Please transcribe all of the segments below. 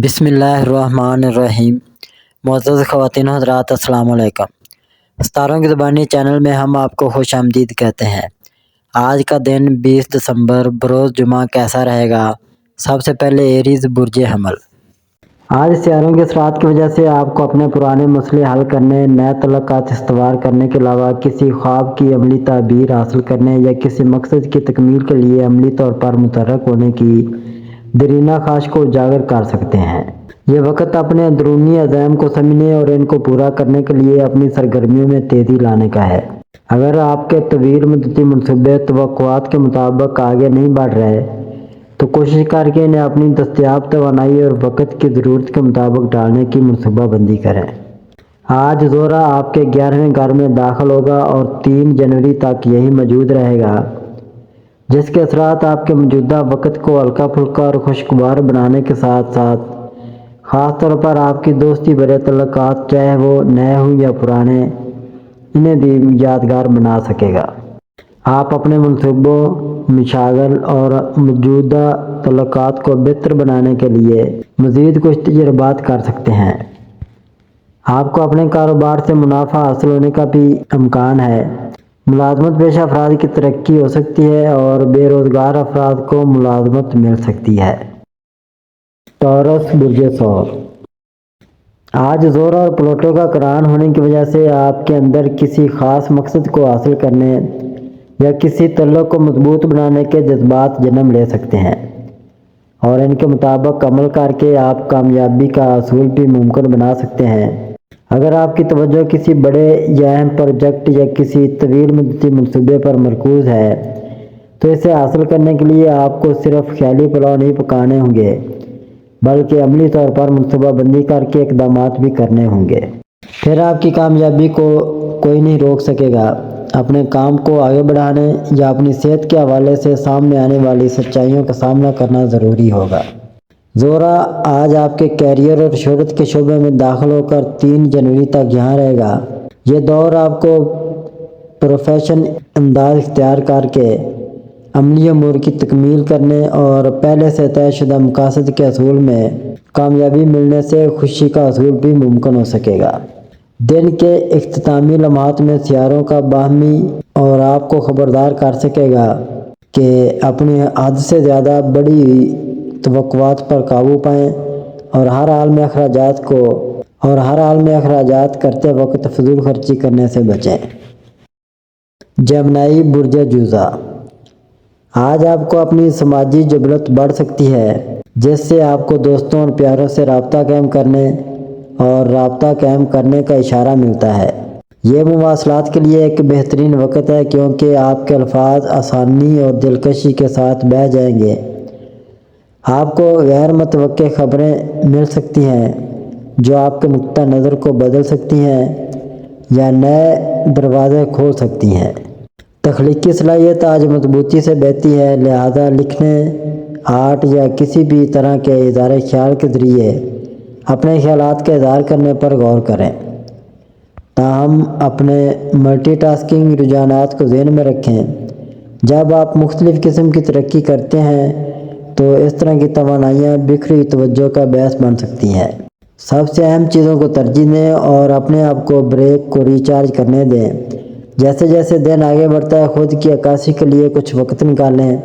بسم اللہ الرحمن الرحیم۔ معزز خواتین و حضرات، السلام علیکم۔ ستاروں کی زبانی چینل میں ہم آپ کو خوش آمدید کہتے ہیں۔ آج کا دن 20 دسمبر بروز جمعہ کیسا رہے گا؟ سب سے پہلے ایریز برج حمل۔ آج سیاروں کے اثرات کی وجہ سے آپ کو اپنے پرانے مسئلے حل کرنے، نئے تعلقات استوار کرنے کے علاوہ کسی خواب کی عملی تعبیر حاصل کرنے یا کسی مقصد کی تکمیل کے لیے عملی طور پر متحرک ہونے کی دیرینہ خواہش کو اجاگر کر سکتے ہیں۔ یہ وقت اپنے اندرونی عزائم کو سمجھنے اور ان کو پورا کرنے کے لیے اپنی سرگرمیوں میں تیزی لانے کا ہے۔ اگر آپ کے طویل مدتی منصوبے توقعات کے مطابق آگے نہیں بڑھ رہے تو کوشش کر کے انہیں اپنی دستیاب توانائی اور وقت کی ضرورت کے مطابق ڈالنے کی منصوبہ بندی کریں۔ آج زہرہ آپ کے 11ویں گھر میں داخل ہوگا اور 3 جنوری تک یہی موجود رہے گا، جس کے اثرات آپ کے موجودہ وقت کو ہلکا پھلکا اور خوشگوار بنانے کے ساتھ ساتھ خاص طور پر آپ کی دوستی بھرے تعلقات، چاہے وہ نئے ہوں یا پرانے، انہیں بھی یادگار بنا سکے گا۔ آپ اپنے منصوبوں، مشاغل اور موجودہ تعلقات کو بہتر بنانے کے لیے مزید کچھ تجربات کر سکتے ہیں۔ آپ کو اپنے کاروبار سے منافع حاصل ہونے کا بھی امکان ہے۔ ملازمت پیشہ افراد کی ترقی ہو سکتی ہے اور بے روزگار افراد کو ملازمت مل سکتی ہے۔ ٹورس برج ثور۔ آج زہرہ اور پلوٹو کا قران ہونے کی وجہ سے آپ کے اندر کسی خاص مقصد کو حاصل کرنے یا کسی تعلق کو مضبوط بنانے کے جذبات جنم لے سکتے ہیں، اور ان کے مطابق عمل کر کے آپ کامیابی کا حصول بھی ممکن بنا سکتے ہیں۔ اگر آپ کی توجہ کسی بڑے یا اہم پروجیکٹ یا کسی طویل مدتی منصوبے پر مرکوز ہے تو اسے حاصل کرنے کے لیے آپ کو صرف خیالی پلاؤ نہیں پکانے ہوں گے، بلکہ عملی طور پر منصوبہ بندی کر کے اقدامات بھی کرنے ہوں گے۔ پھر آپ کی کامیابی کو کوئی نہیں روک سکے گا۔ اپنے کام کو آگے بڑھانے یا اپنی صحت کے حوالے سے سامنے آنے والی سچائیوں کا سامنا کرنا ضروری ہوگا۔ زہرہ آج آپ کے کیریئر اور شہرت کے شعبے میں داخل ہو کر 3 جنوری تک یہاں رہے گا۔ یہ دور آپ کو پروفیشن انداز اختیار کر کے عملی امور کی تکمیل کرنے اور پہلے سے طے شدہ مقاصد کے حصول میں کامیابی ملنے سے خوشی کا حصول بھی ممکن ہو سکے گا۔ دن کے اختتامی لمحات میں سیاروں کا باہمی اور آپ کو خبردار کر سکے گا کہ اپنی حد سے زیادہ بڑی توقعات پر قابو پائیں اور ہر حال میں اخراجات کرتے وقت فضول خرچی کرنے سے بچیں۔ جیمنائی برج جوزہ۔ آج آپ کو اپنی سماجی جبلت بڑھ سکتی ہے، جس سے آپ کو دوستوں اور پیاروں سے رابطہ قائم کرنے کا اشارہ ملتا ہے۔ یہ مواصلات کے لیے ایک بہترین وقت ہے کیونکہ آپ کے الفاظ آسانی اور دلکشی کے ساتھ بہہ جائیں گے۔ آپ کو غیر متوقع خبریں مل سکتی ہیں جو آپ کے نقطہ نظر کو بدل سکتی ہیں یا نئے دروازے کھول سکتی ہیں۔ تخلیقی صلاحیت آج مضبوطی سے بہتی ہے، لہذا لکھنے، آرٹ یا کسی بھی طرح کے اظہار خیال کے ذریعے اپنے خیالات کا اظہار کرنے پر غور کریں۔ تاہم اپنے ملٹی ٹاسکنگ رجحانات کو ذہن میں رکھیں۔ جب آپ مختلف قسم کی ترقی کرتے ہیں تو اس طرح کی توانائیاں بکھری توجہ کا باعث بن سکتی ہیں۔ سب سے اہم چیزوں کو ترجیح دیں اور اپنے آپ کو بریک کو ریچارج کرنے دیں۔ جیسے جیسے دن آگے بڑھتا ہے، خود کی عکاسی کے لیے کچھ وقت نکالیں۔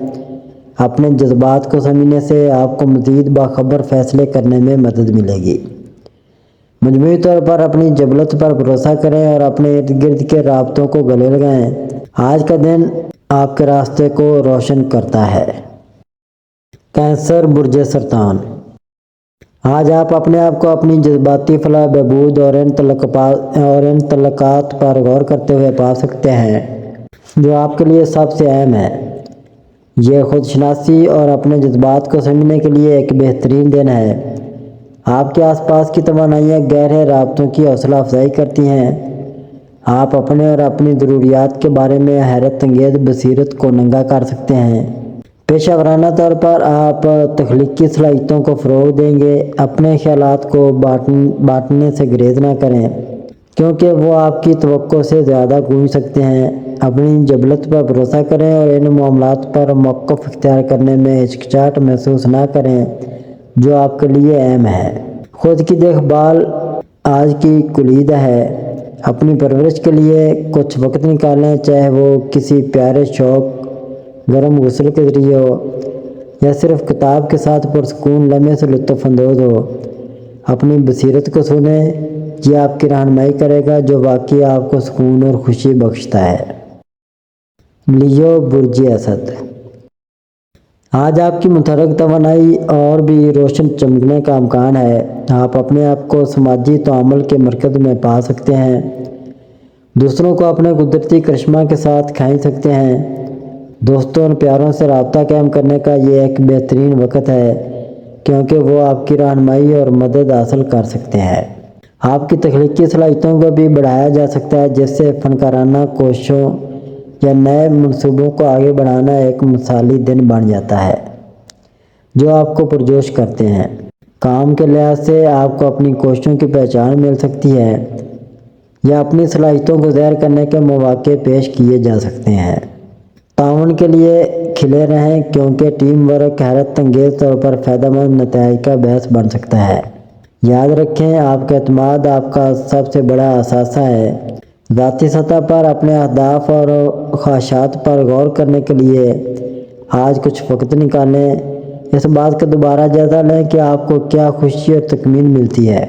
اپنے جذبات کو سمجھنے سے آپ کو مزید باخبر فیصلے کرنے میں مدد ملے گی۔ مجموعی طور پر اپنی جبلت پر بھروسہ کریں اور اپنے ارد گرد کے رابطوں کو گلے لگائیں۔ آج کا دن آپ کے راستے کو روشن کرتا ہے۔ کینسر برج سرطان۔ آج آپ اپنے آپ کو اپنی جذباتی فلاح بہبود اور ان تعلقات پر غور کرتے ہوئے پا سکتے ہیں جو آپ کے لیے سب سے اہم ہے۔ یہ خود شناسی اور اپنے جذبات کو سمجھنے کے لیے ایک بہترین دن ہے۔ آپ کے آس پاس کی توانائیاں گہرے رابطوں کی حوصلہ افزائی کرتی ہیں۔ آپ اپنے اور اپنی ضروریات کے بارے میں حیرت انگیز بصیرت کو ننگا کر سکتے ہیں۔ پیشہ ورانہ طور پر آپ تخلیقی صلاحیتوں کو فروغ دیں گے۔ اپنے خیالات کو بانٹنے سے گریز نہ کریں کیونکہ وہ آپ کی توقع سے زیادہ گونج سکتے ہیں۔ اپنی جبلت پر بھروسہ کریں اور ان معاملات پر موقف اختیار کرنے میں ہچکچاہٹ محسوس نہ کریں جو آپ کے لیے اہم ہے۔ خود کی دیکھ بھال آج کی کلید ہے۔ اپنی پرورش کے لیے کچھ وقت نکالیں، چاہے وہ کسی پیارے شوق، گرم غسل کے ذریعے ہو یا صرف کتاب کے ساتھ پرسکون لمحے سے لطف اندوز ہو۔ اپنی بصیرت کو سنیں، یہ آپ کی رہنمائی کرے گا جو واقعی آپ کو سکون اور خوشی بخشتا ہے۔ لیو برج اسد، آج آپ کی متحرک توانائی اور بھی روشن چمکنے کا امکان ہے۔ آپ اپنے آپ کو سماجی تعامل کے مرکز میں پا سکتے ہیں، دوسروں کو اپنے قدرتی کرشمہ کے ساتھ کھینچ سکتے ہیں۔ دوستوں اور پیاروں سے رابطہ قائم کرنے کا یہ ایک بہترین وقت ہے کیونکہ وہ آپ کی رہنمائی اور مدد حاصل کر سکتے ہیں۔ آپ کی تخلیقی صلاحیتوں کو بھی بڑھایا جا سکتا ہے، جس سے فنکارانہ کوششوں یا نئے منصوبوں کو آگے بڑھانا ایک مثالی دن بن جاتا ہے جو آپ کو پرجوش کرتے ہیں۔ کام کے لحاظ سے آپ کو اپنی کوششوں کی پہچان مل سکتی ہے یا اپنی صلاحیتوں کو ظاہر کرنے کے مواقع پیش کیے جا سکتے ہیں۔ تعاون کے لیے کھلے رہیں کیونکہ ٹیم ورک حیرت انگیز طور پر فائدہ مند نتائج کا باعث بن سکتا ہے۔ یاد رکھیں، آپ کا اعتماد آپ کا سب سے بڑا اثاثہ ہے۔ ذاتی سطح پر اپنے اہداف اور خواہشات پر غور کرنے کے لیے آج کچھ وقت نکالیں۔ اس بات کا دوبارہ جائزہ لیں کہ آپ کو کیا خوشی اور تکمیل ملتی ہے،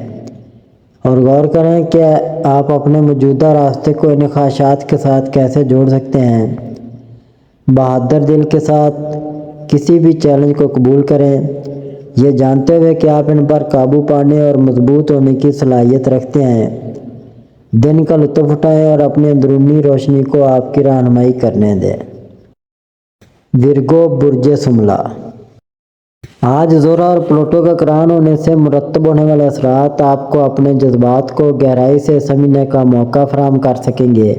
اور غور کریں کہ آپ اپنے موجودہ راستے کو ان خواہشات کے ساتھ کیسے جوڑ سکتے ہیں۔ بہادر دل کے ساتھ کسی بھی چیلنج کو قبول کریں، یہ جانتے ہوئے کہ آپ ان پر قابو پانے اور مضبوط ہونے کی صلاحیت رکھتے ہیں۔ دن کا لطف اٹھائیں اور اپنی اندرونی روشنی کو آپ کی رہنمائی کرنے دیں۔ ورگو برج شملہ، آج زہرہ اور پلوٹو کا قران ہونے سے مرتب ہونے والے اثرات آپ کو اپنے جذبات کو گہرائی سے سمجھنے کا موقع فراہم کر سکیں گے۔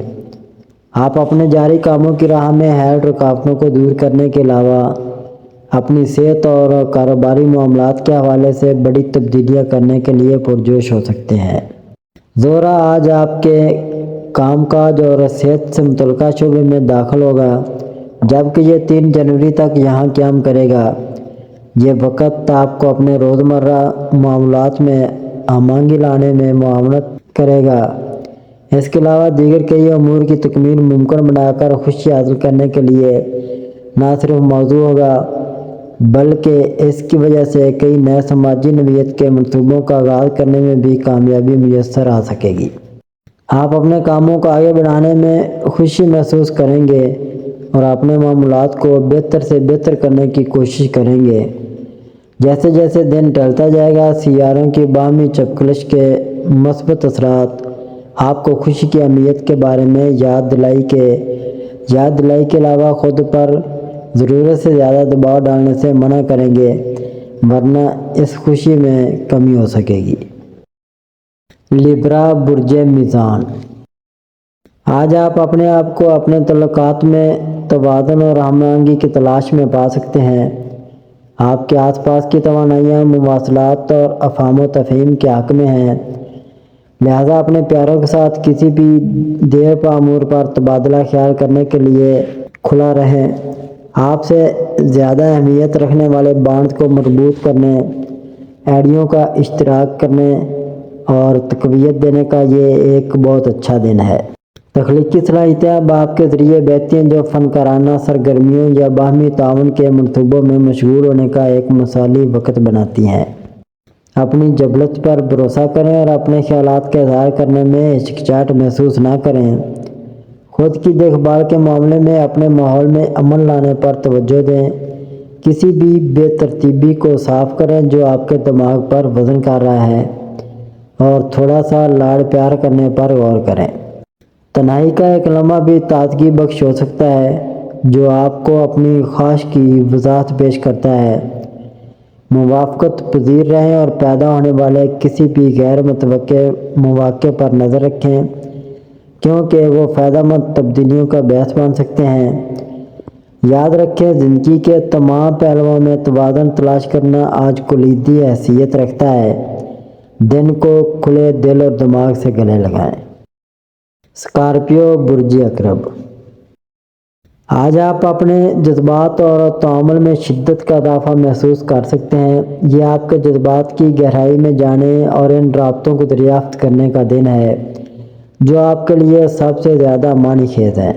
آپ اپنے جاری کاموں کی راہ میں حائل رکاوٹوں کو دور کرنے کے علاوہ اپنی صحت اور کاروباری معاملات کے حوالے سے بڑی تبدیلیاں کرنے کے لیے پرجوش ہو سکتے ہیں۔ زہرہ آج آپ کے کام کاج اور صحت سے متعلقہ شعبے میں داخل ہوگا، جبکہ یہ 3 جنوری تک یہاں قیام کرے گا۔ یہ وقت آپ کو اپنے روزمرہ معاملات میں ہم آہنگی لانے میں معاونت کرے گا۔ اس کے علاوہ دیگر کئی امور کی تکمیل ممکن بنا کر خوشی حاصل کرنے کے لیے نہ صرف موزوں ہوگا بلکہ اس کی وجہ سے کئی نئے سماجی نوعیت کے منصوبوں کا آغاز کرنے میں بھی کامیابی میسر آ سکے گی۔ آپ اپنے کاموں کو آگے بڑھانے میں خوشی محسوس کریں گے اور اپنے معاملات کو بہتر سے بہتر کرنے کی کوشش کریں گے۔ جیسے جیسے دن ڈھلتا جائے گا، سیاروں کی باہمی چپکلش کے مثبت اثرات آپ کو خوشی کی اہمیت کے بارے میں یاد دلائی کے علاوہ خود پر ضرورت سے زیادہ دباؤ ڈالنے سے منع کریں گے، ورنہ اس خوشی میں کمی ہو سکے گی۔ لیبرا برج میزان، آج آپ اپنے آپ کو اپنے تعلقات میں توازن اور ہم آہنگی کی تلاش میں پا سکتے ہیں۔ آپ کے آس پاس کی توانائیاں مواصلات اور افہام و تفہیم کے حق میں ہیں، لہذا اپنے پیاروں کے ساتھ کسی بھی دیر پا امور پر تبادلہ خیال کرنے کے لیے کھلا رہیں۔ آپ سے زیادہ اہمیت رکھنے والے بانڈز کو مربوط کرنے، ایڈیوں کا اشتراک کرنے اور تقویت دینے کا یہ ایک بہت اچھا دن ہے۔ تخلیقی صلاحیتیں اب آپ کے ذریعے بہتی ہیں جو فنکارانہ سرگرمیوں یا باہمی تعاون کے منصوبوں میں مشغول ہونے کا ایک مثالی وقت بناتی ہیں۔ اپنی جبلت پر بھروسہ کریں اور اپنے خیالات کا اظہار کرنے میں ہچکچاہٹ محسوس نہ کریں۔ خود کی دیکھ بھال کے معاملے میں اپنے ماحول میں امن لانے پر توجہ دیں۔ کسی بھی بے ترتیبی کو صاف کریں جو آپ کے دماغ پر وزن کر رہا ہے، اور تھوڑا سا لاڑ پیار کرنے پر غور کریں۔ تنہائی کا ایک لمحہ بھی تازگی بخش ہو سکتا ہے جو آپ کو اپنی خواہش کی وضاحت پیش کرتا ہے۔ موافقت پذیر رہیں اور پیدا ہونے والے کسی بھی غیر متوقع مواقع پر نظر رکھیں کیونکہ وہ فائدہ مند تبدیلیوں کا باعث بن سکتے ہیں۔ یاد رکھیں، زندگی کے تمام پہلوؤں میں توازن تلاش کرنا آج کلیدی حیثیت رکھتا ہے۔ دن کو کھلے دل اور دماغ سے گلے لگائیں۔ اسکارپیو برج عقرب، آج آپ اپنے جذبات اور تعامل میں شدت کا اضافہ محسوس کر سکتے ہیں۔ یہ آپ کے جذبات کی گہرائی میں جانے اور ان رابطوں کو دریافت کرنے کا دن ہے جو آپ کے لیے سب سے زیادہ معنی خیز ہیں۔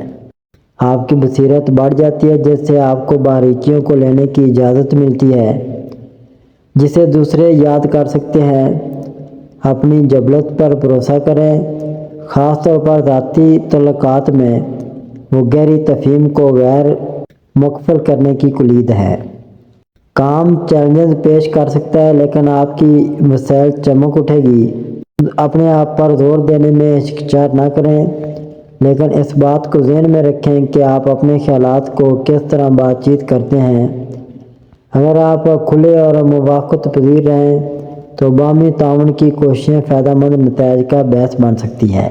آپ کی بصیرت بڑھ جاتی ہے جس سے آپ کو باریکیوں کو لینے کی اجازت ملتی ہے جسے دوسرے یاد کر سکتے ہیں۔ اپنی جبلت پر بھروسہ کریں، خاص طور پر ذاتی تعلقات میں۔ وہ گہری تفہیم کو غیر مقفل کرنے کی کلید ہے۔ کام چیلنجز پیش کر سکتا ہے لیکن آپ کی وسائل چمک اٹھے گی۔ اپنے آپ پر زور دینے میں ہچکچاہٹ نہ کریں، لیکن اس بات کو ذہن میں رکھیں کہ آپ اپنے خیالات کو کس طرح بات چیت کرتے ہیں۔ اگر آپ کھلے اور موافقت پذیر رہیں تو باہمی تعاون کی کوششیں فائدہ مند نتائج کا باعث بن سکتی ہیں۔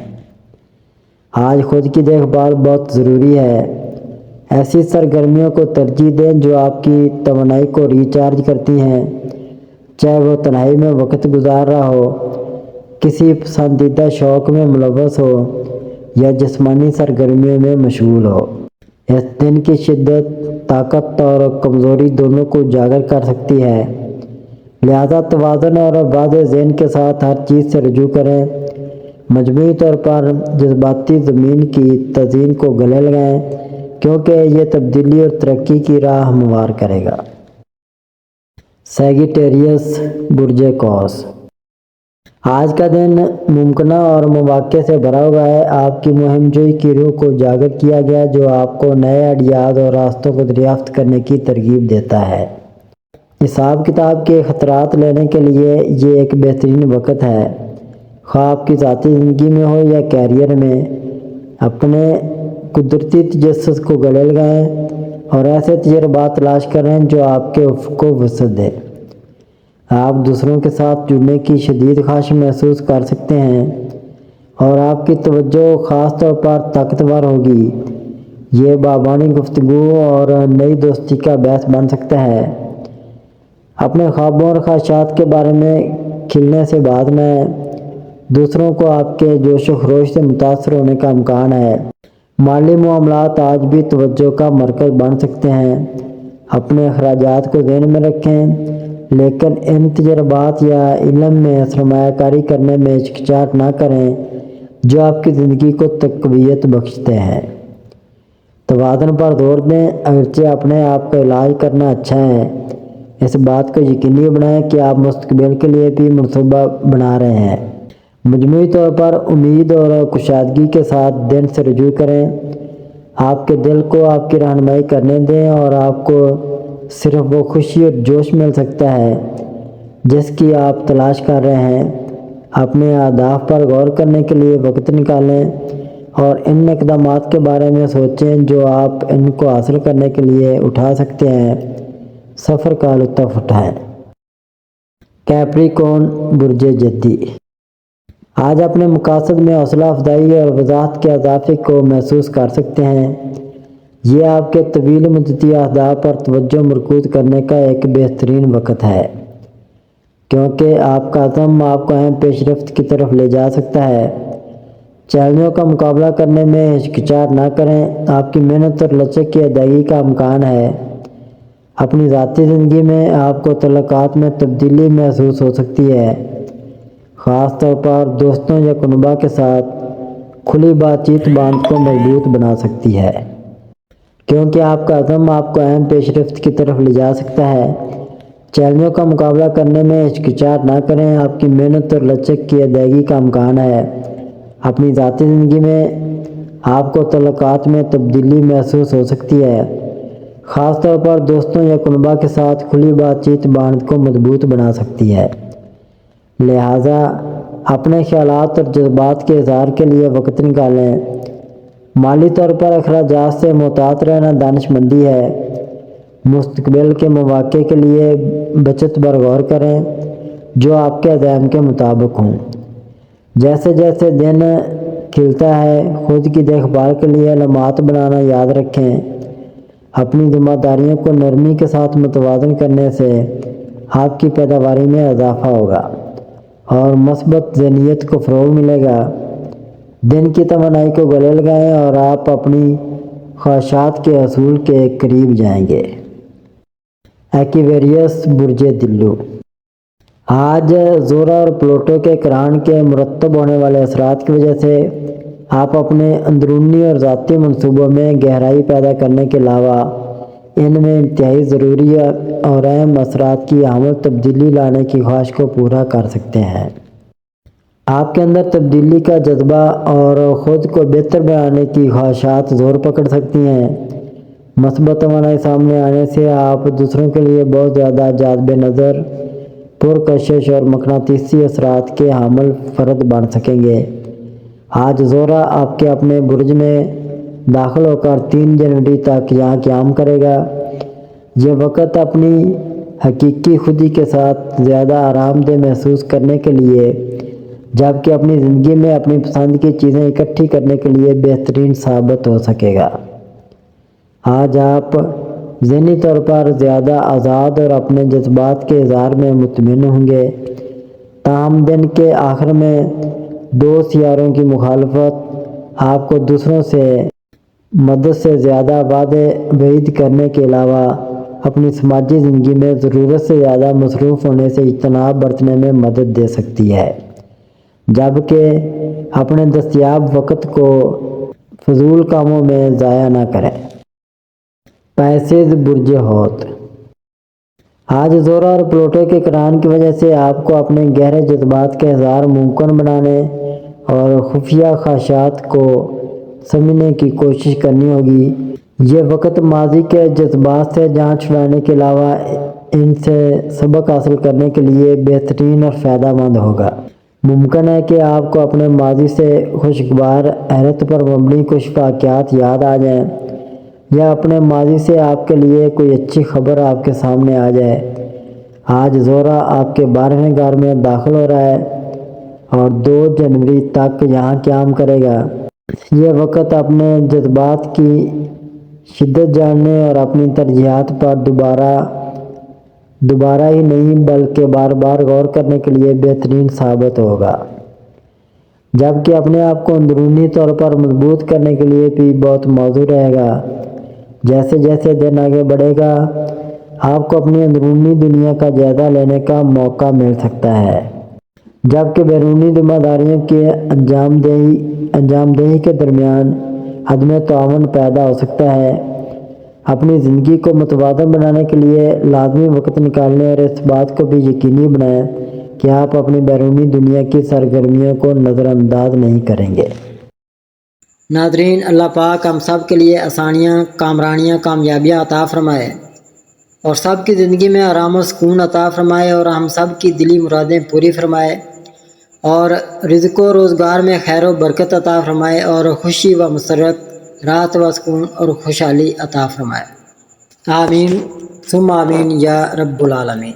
آج خود کی دیکھ بھال بہت ضروری ہے۔ ایسی سرگرمیوں کو ترجیح دیں جو آپ کی توانائی کو ریچارج کرتی ہیں، چاہے وہ تنہائی میں وقت گزار رہا ہو، کسی پسندیدہ شوق میں ملوث ہو یا جسمانی سرگرمیوں میں مشغول ہو۔ اس دن کی شدت طاقت اور کمزوری دونوں کو اجاگر کر سکتی ہے، لہذا توازن اور واضح ذہن کے ساتھ ہر چیز سے رجوع کریں۔ مجموعی طور پر جذباتی زمین کی تزئین کو گلے لگائیں کیونکہ یہ تبدیلی اور ترقی کی راہ ہموار کرے گا۔ سیگیٹیریس، برج قوس۔ آج کا دن ممکنہ اور مواقع سے بھرا ہوا ہے۔ آپ کی مہم جوئی کی روح کو اجاگر کیا گیا جو آپ کو نئے آئیڈیاز اور راستوں کو دریافت کرنے کی ترغیب دیتا ہے۔ حساب کتاب کے خطرات لینے کے لیے یہ ایک بہترین وقت ہے، خواہ آپ کی ذاتی زندگی میں ہو یا کیریئر میں۔ اپنے قدرتی تجسس کو گلے لگائیں اور ایسے تجربات تلاش کریں جو آپ کے افق کو وسعت دیں۔ آپ دوسروں کے ساتھ جڑنے کی شدید خواہش محسوس کر سکتے ہیں اور آپ کی توجہ خاص طور پر طاقتور ہوگی۔ یہ بابانی گفتگو اور نئی دوستی کا باعث بن سکتا ہے۔ اپنے خوابوں اور خواہشات کے بارے میں کھلنے سے بعد میں دوسروں کو آپ کے جوش و خروش سے متاثر ہونے کا امکان ہے۔ مالی معاملات آج بھی توجہ کا مرکز بن سکتے ہیں۔ اپنے اخراجات کو ذہن میں رکھیں لیکن ان تجربات یا علم میں سرمایہ کاری کرنے میں ہچکچاہٹ نہ کریں جو آپ کی زندگی کو تقویت بخشتے ہیں۔ توازن پر زور دیں، اگرچہ اپنے آپ کا علاج کرنا اچھا ہے، اس بات کو یقینی بنائیں کہ آپ مستقبل کے لیے بھی منصوبہ بنا رہے ہیں۔ مجموعی طور پر امید اور کشادگی کے ساتھ دن سے رجوع کریں۔ آپ کے دل کو آپ کی رہنمائی کرنے دیں اور آپ کو صرف وہ خوشی اور جوش مل سکتا ہے جس کی آپ تلاش کر رہے ہیں۔ اپنے اہداف پر غور کرنے کے لیے وقت نکالیں اور ان اقدامات کے بارے میں سوچیں جو آپ ان کو حاصل کرنے کے لیے اٹھا سکتے ہیں۔ سفر کا لطف اٹھائیں۔ کیپریکون، برج جدی۔ آج اپنے مقاصد میں حوصلہ افزائی اور وضاحت کے اضافے کو محسوس کر سکتے ہیں۔ یہ آپ کے طویل مدتی اہداف پر توجہ مرکوز کرنے کا ایک بہترین وقت ہے کیونکہ آپ کا عزم آپ کو اہم پیش رفت کی طرف لے جا سکتا ہے۔ چیلنجوں کا مقابلہ کرنے میں ہچکچاہٹ نہ کریں، آپ کی محنت اور لچک کی ادائیگی کا امکان ہے۔ اپنی ذاتی زندگی میں آپ کو تعلقات میں تبدیلی محسوس ہو سکتی ہے، خاص طور پر دوستوں یا کنبہ کے ساتھ۔ کھلی بات چیت باندھ کو مضبوط بنا سکتی ہے کیونکہ آپ کا عزم آپ کو اہم پیش رفت کی طرف لے جا سکتا ہے۔ چیلنجوں کا مقابلہ کرنے میں ہچکچاہٹ نہ کریں، آپ کی محنت اور لچک کی ادائیگی کا امکان ہے۔ اپنی ذاتی زندگی میں آپ کو تعلقات میں تبدیلی محسوس ہو سکتی ہے، خاص طور پر دوستوں یا کنبہ کے ساتھ۔ کھلی بات چیت باندھ کو مضبوط بنا سکتی ہے، لہٰذا اپنے خیالات اور جذبات کے اظہار کے لیے وقت نکالیں۔ مالی طور پر اخراجات سے محتاط رہنا دانش مندی ہے۔ مستقبل کے مواقع کے لیے بچت پر غور کریں جو آپ کے عزائم کے مطابق ہوں۔ جیسے جیسے دن کھلتا ہے، خود کی دیکھ بھال کے لیے علامات بنانا یاد رکھیں۔ اپنی ذمہ داریوں کو نرمی کے ساتھ متوازن کرنے سے آپ کی پیداواری میں اضافہ ہوگا اور مثبت ذہنیت کو فروغ ملے گا۔ دن کی توانائی کو گلے لگائیں اور آپ اپنی خواہشات کے حصول کے قریب جائیں گے۔ ایکویریس برج دلو، آج زورا اور پلوٹو کے قران کے مرتب ہونے والے اثرات کی وجہ سے آپ اپنے اندرونی اور ذاتی منصوبوں میں گہرائی پیدا کرنے کے علاوہ ان میں انتہائی ضروری اور اہم اثرات کی عمل تبدیلی لانے کی خواہش کو پورا کر سکتے ہیں۔ آپ کے اندر تبدیلی کا جذبہ اور خود کو بہتر بنانے کی خواہشات زور پکڑ سکتی ہیں۔ مثبت توانائی سامنے آنے سے آپ دوسروں کے لیے بہت زیادہ جاذب نظر، پرکشش اور مقناطیسی اثرات کے حامل فرد بن سکیں گے۔ آج زورا آپ کے اپنے برج میں داخل ہو کر 3 جنوری تک یہاں قیام کرے گا۔ یہ وقت اپنی حقیقی خودی کے ساتھ زیادہ آرام دہ محسوس کرنے کے لیے، جبکہ اپنی زندگی میں اپنی پسند کی چیزیں اکٹھی کرنے کے لیے بہترین ثابت ہو سکے گا۔ آج آپ ذہنی طور پر زیادہ آزاد اور اپنے جذبات کے اظہار میں مطمئن ہوں گے۔ تاہم دن کے آخر میں 2 سیاروں کی مخالفت آپ کو دوسروں سے مدد سے زیادہ وعدے وعید کرنے کے علاوہ اپنی سماجی زندگی میں ضرورت سے زیادہ مصروف ہونے سے اجتناب برتنے میں مدد دے سکتی ہے، جبکہ اپنے دستیاب وقت کو فضول کاموں میں ضائع نہ کریں۔ پیسز برج حوت، آج زورا اور پلوٹو کے قران کی وجہ سے آپ کو اپنے گہرے جذبات کا اظہار ممکن بنانے اور خفیہ خواہشات کو سمجھنے کی کوشش کرنی ہوگی۔ یہ وقت ماضی کے جذبات سے جان چھڑانے کے علاوہ ان سے سبق حاصل کرنے کے لیے بہترین اور فائدہ مند ہوگا۔ ممکن ہے کہ آپ کو اپنے ماضی سے خوشگوار حیرت پر مبنی کچھ واقعات یاد آ جائیں، یا اپنے ماضی سے آپ کے لیے کوئی اچھی خبر آپ کے سامنے آ جائے۔ آج زورا آپ کے 12ویں گھر میں داخل ہو رہا ہے اور 2 جنوری تک یہاں قیام کرے گا۔ یہ وقت اپنے جذبات کی شدت جاننے اور اپنی ترجیحات پر دوبارہ ہی نہیں بلکہ بار بار غور کرنے کے لیے بہترین ثابت ہوگا، جبکہ اپنے آپ کو اندرونی طور پر مضبوط کرنے کے لیے بھی بہت موزوں رہے گا۔ جیسے جیسے دن آگے بڑھے گا، آپ کو اپنی اندرونی دنیا کا جائزہ لینے کا موقع مل سکتا ہے، جبکہ بیرونی ذمہ داریوں کی انجام دہی کے درمیان عدم تعاون پیدا ہو سکتا ہے۔ اپنی زندگی کو متوازن بنانے کے لیے لازمی وقت نکالنے اور اس بات کو بھی یقینی بنائیں کہ آپ اپنی بیرونی دنیا کی سرگرمیوں کو نظر انداز نہیں کریں گے۔ ناظرین، اللہ پاک ہم سب کے لیے آسانیاں، کامرانیاں، کامیابیاں عطا فرمائے اور سب کی زندگی میں آرام و سکون عطا فرمائے اور ہم سب کی دلی مرادیں پوری فرمائے اور رزق و روزگار میں خیر و برکت عطا فرمائے اور خوشی و مسرت، راحت و سکون اور خوشحالی عطا فرمائے۔ آمین ثم آمین یا رب العالمین۔